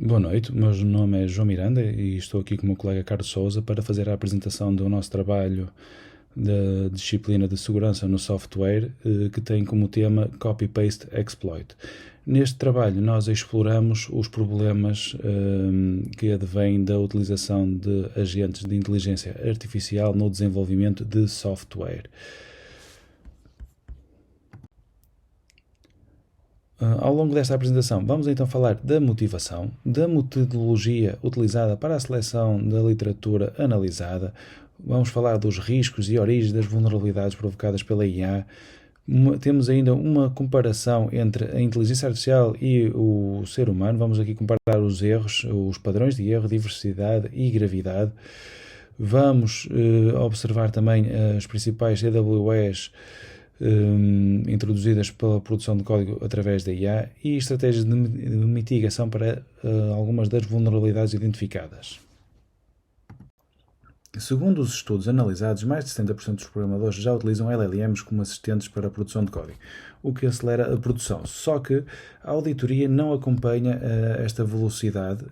Boa noite, o meu nome é João Miranda e estou aqui com o meu colega Carlos Souza para fazer a apresentação do nosso trabalho da disciplina de segurança no software, que tem como tema Copy-Paste Exploit. Neste trabalho nós exploramos os problemas que advêm da utilização de agentes de inteligência artificial no desenvolvimento de software. Ao longo desta apresentação, vamos então falar da motivação, da metodologia utilizada para a seleção da literatura analisada, vamos falar dos riscos e origens das vulnerabilidades provocadas pela IA. Temos ainda uma comparação entre a inteligência artificial e o ser humano. Vamos aqui comparar os erros, os padrões de erro, diversidade e gravidade. Vamos observar também as principais AWS introduzidas pela produção de código através da IA e estratégias de mitigação para algumas das vulnerabilidades identificadas. Segundo os estudos analisados, mais de 70% dos programadores já utilizam LLMs como assistentes para a produção de código, o que acelera a produção. Só que a auditoria não acompanha esta velocidade,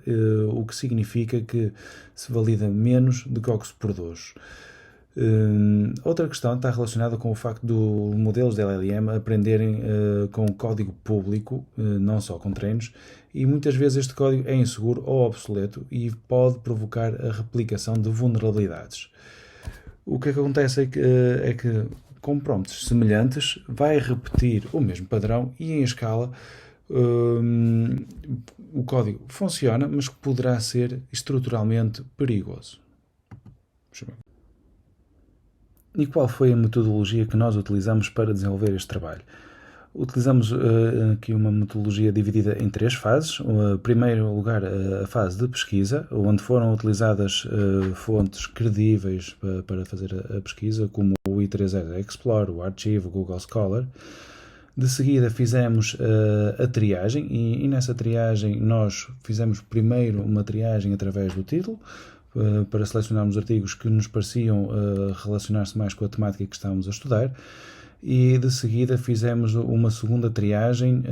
o que significa que se valida menos do que o que se produz. Outra questão está relacionada com o facto dos modelos de LLM aprenderem com código público, não só com treinos, e muitas vezes este código é inseguro ou obsoleto e pode provocar a replicação de vulnerabilidades. O que acontece é que com prompts semelhantes vai repetir o mesmo padrão e em escala o código funciona, mas poderá ser estruturalmente perigoso. E qual foi a metodologia que nós utilizamos para desenvolver este trabalho? Utilizamos aqui uma metodologia dividida em 3 fases. Em primeiro lugar, a fase de pesquisa, onde foram utilizadas fontes credíveis para fazer a pesquisa, como o i3 Explorer, o Archive, o Google Scholar. De seguida fizemos a triagem e nessa triagem nós fizemos primeiro uma triagem através do título, para selecionarmos artigos que nos pareciam relacionar-se mais com a temática que estávamos a estudar, e de seguida fizemos uma segunda triagem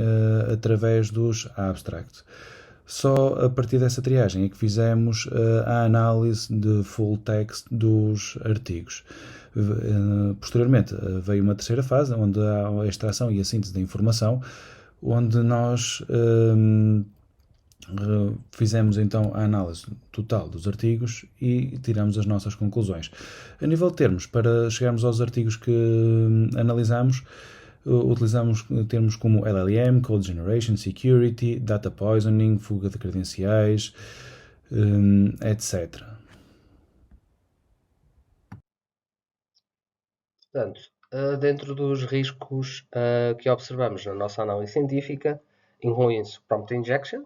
através dos abstracts. Só a partir dessa triagem é que fizemos a análise de full text dos artigos. Posteriormente veio uma terceira fase, onde há a extração e a síntese da informação, onde nós fizemos então a análise total dos artigos e tiramos as nossas conclusões. A nível de termos, para chegarmos aos artigos que analisamos, utilizamos termos como LLM, Code Generation, Security, Data Poisoning, fuga de credenciais, etc. Portanto, dentro dos riscos que observamos na nossa análise científica, incluem-se prompt injection,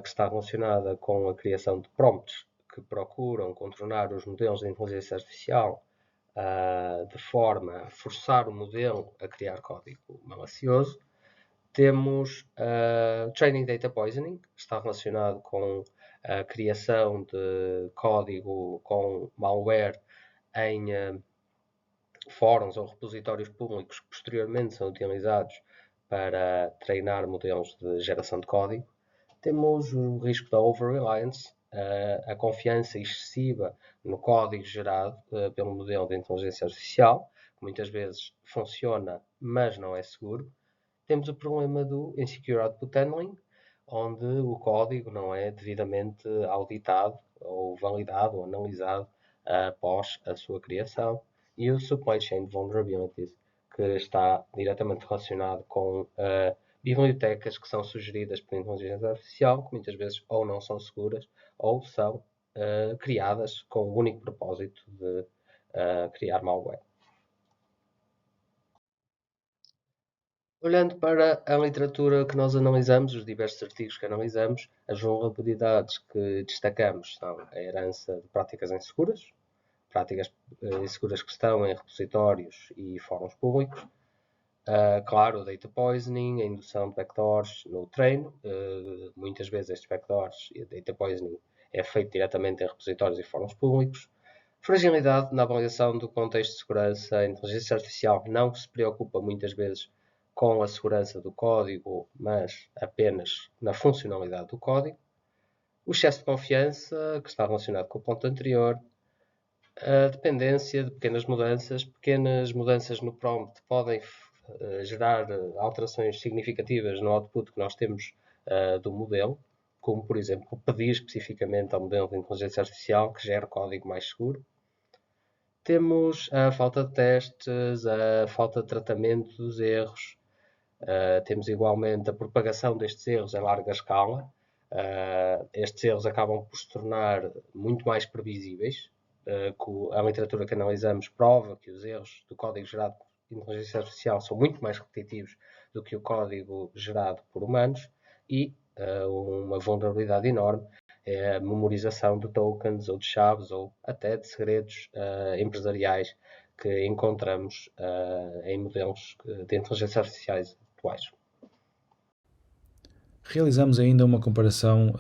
que está relacionada com a criação de prompts que procuram contornar os modelos de inteligência artificial de forma a forçar o modelo a criar código malicioso. Temos training data poisoning, que está relacionado com a criação de código com malware em fóruns ou repositórios públicos que posteriormente são utilizados para treinar modelos de geração de código. Temos o risco da over-reliance, a confiança excessiva no código gerado pelo modelo de inteligência artificial, que muitas vezes funciona, mas não é seguro. Temos o problema do insecure output handling, onde o código não é devidamente auditado ou validado ou analisado após a sua criação. E o supply chain vulnerabilities, que está diretamente relacionado com bibliotecas que são sugeridas por inteligência artificial, que muitas vezes ou não são seguras ou são criadas com o único propósito de criar malware. Olhando para a literatura que nós analisamos, os diversos artigos que analisamos, as vulnerabilidades que destacamos são a herança de práticas inseguras, práticas inseguras que estão em repositórios e fóruns públicos. Claro, o data poisoning, a indução de backdoors no treino. Muitas vezes estes backdoors e data poisoning é feito diretamente em repositórios e fóruns públicos. Fragilidade na avaliação do contexto de segurança. A inteligência artificial não se preocupa muitas vezes com a segurança do código, mas apenas na funcionalidade do código. o excesso de confiança, que está relacionado com o ponto anterior, a dependência de pequenas mudanças no prompt podem gerar alterações significativas no output que nós temos do modelo, como, por exemplo, pedir especificamente ao modelo de inteligência artificial que gere código mais seguro. Temos a falta de testes, a falta de tratamento dos erros. Temos igualmente a propagação destes erros em larga escala. Estes erros acabam por se tornar muito mais previsíveis. A literatura que analisamos prova que os erros do código gerado por inteligência artificial são muito mais repetitivos do que o código gerado por humanos e uma vulnerabilidade enorme é a memorização de tokens ou de chaves ou até de segredos empresariais que encontramos em modelos de inteligência artificiais atuais. Realizamos ainda uma comparação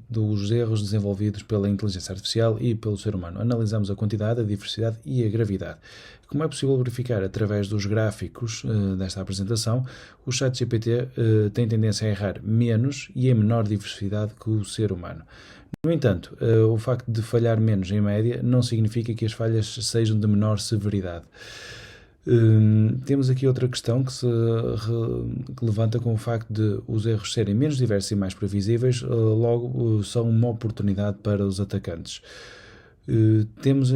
dos erros desenvolvidos pela inteligência artificial e pelo ser humano. Analisamos a quantidade, a diversidade e a gravidade. Como é possível verificar através dos gráficos desta apresentação, o ChatGPT tem tendência a errar menos e em menor diversidade que o ser humano. No entanto, o facto de falhar menos em média não significa que as falhas sejam de menor severidade. Temos aqui outra questão que levanta com o facto de os erros serem menos diversos e mais previsíveis, logo são uma oportunidade para os atacantes. Temos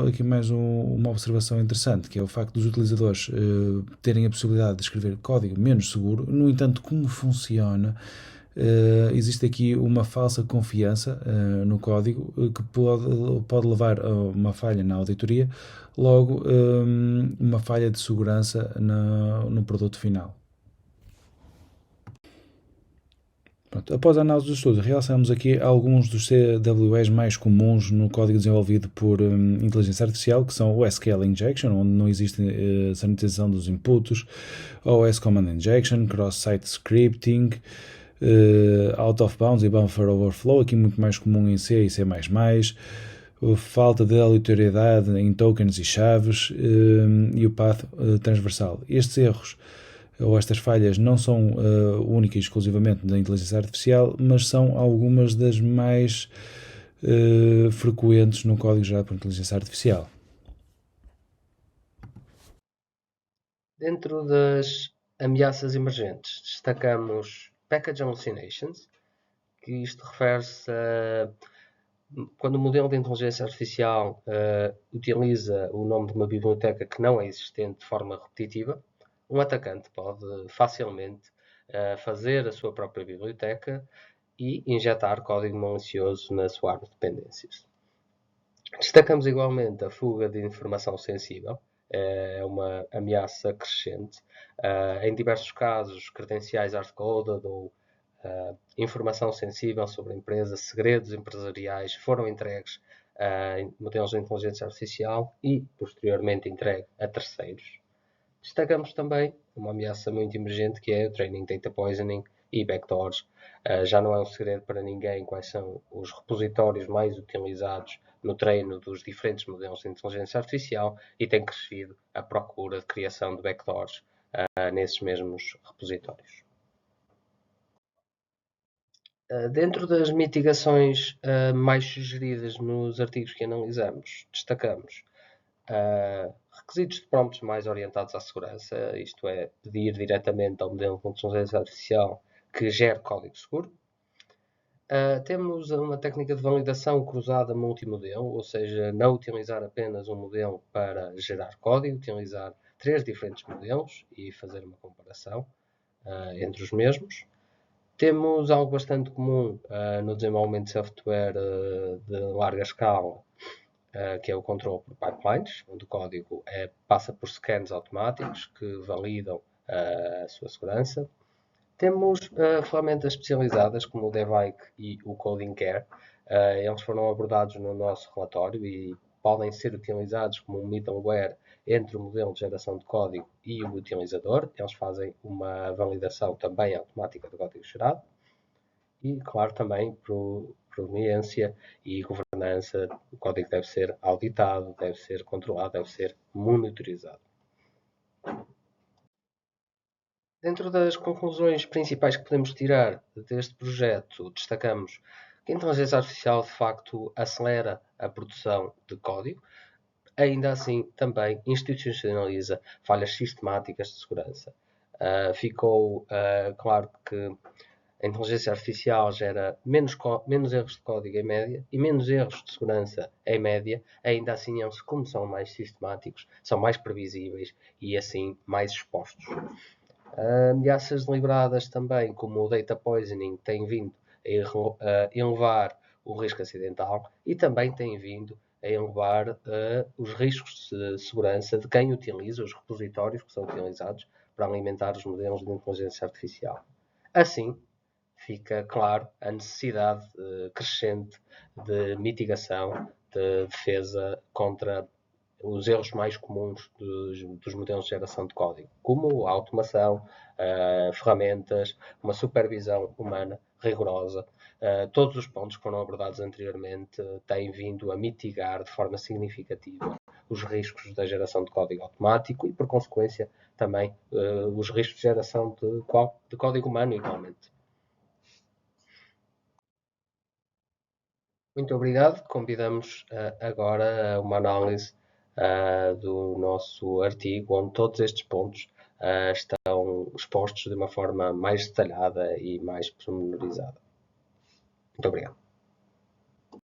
aqui mais uma observação interessante, que é o facto dos utilizadores terem a possibilidade de escrever código menos seguro. No entanto, como funciona? Existe aqui uma falsa confiança no código que pode levar a uma falha na auditoria, logo uma falha de segurança no produto final. Pronto, após a análise do estudo, realçamos aqui alguns dos CWEs mais comuns no código desenvolvido por inteligência artificial, que são o SQL Injection, onde não existe sanitização dos inputs, OS Command Injection, Cross-Site Scripting, Out of Bounds e Buffer Overflow, aqui muito mais comum em C e C++, falta de aleatoriedade em tokens e chaves e o path transversal. Estes erros ou estas falhas não são únicas e exclusivamente da inteligência artificial, mas são algumas das mais frequentes no código gerado por inteligência artificial. Dentro das ameaças emergentes, destacamos Package Hallucinations, que isto refere-se a quando o modelo de inteligência artificial utiliza o nome de uma biblioteca que não é existente de forma repetitiva, um atacante pode facilmente fazer a sua própria biblioteca e injetar código malicioso na sua árvore de dependências. Destacamos igualmente a fuga de informação sensível, é uma ameaça crescente. Em diversos casos, credenciais hard-coded ou informação sensível sobre a empresa, segredos empresariais foram entregues a modelos de inteligência artificial e, posteriormente, entregue a terceiros. Destacamos também uma ameaça muito emergente que é o Training Data Poisoning e backdoors. Já não é um segredo para ninguém quais são os repositórios mais utilizados no treino dos diferentes modelos de inteligência artificial e tem crescido a procura de criação de backdoors nesses mesmos repositórios. Dentro das mitigações mais sugeridas nos artigos que analisamos, destacamos requisitos de prompts mais orientados à segurança, isto é, pedir diretamente ao modelo de inteligência artificial que gere código seguro. Temos uma técnica de validação cruzada multimodelo, ou seja, não utilizar apenas um modelo para gerar código, utilizar 3 diferentes modelos e fazer uma comparação entre os mesmos. Temos algo bastante comum no desenvolvimento de software de larga escala, que é o controle por pipelines, onde o código passa por scans automáticos que validam a sua segurança. Temos ferramentas especializadas como o Devyke e o Coding Care. Eles foram abordados no nosso relatório e podem ser utilizados como um middleware entre o modelo de geração de código e o utilizador. Eles fazem uma validação também automática do código gerado. E, claro, também proveniência e governança. O código deve ser auditado, deve ser controlado, deve ser monitorizado. Dentro das conclusões principais que podemos tirar deste projeto, destacamos que a inteligência artificial de facto acelera a produção de código, ainda assim também institucionaliza falhas sistemáticas de segurança. Ficou claro que a inteligência artificial gera menos erros de código em média e menos erros de segurança em média, ainda assim eles, como são mais sistemáticos, são mais previsíveis e assim mais expostos. Ameaças deliberadas também, como o data poisoning, têm vindo a elevar o risco acidental e também têm vindo a elevar os riscos de segurança de quem utiliza os repositórios que são utilizados para alimentar os modelos de inteligência artificial. Assim, fica claro a necessidade crescente de mitigação, de defesa contra os erros mais comuns dos modelos de geração de código, como a automação, ferramentas, uma supervisão humana rigorosa. Todos os pontos que foram abordados anteriormente têm vindo a mitigar de forma significativa os riscos da geração de código automático e, por consequência, também os riscos de geração de código humano igualmente. Muito obrigado. Convidamos agora a uma análise do nosso artigo, onde todos estes pontos estão expostos de uma forma mais detalhada e mais pormenorizada. Muito obrigado.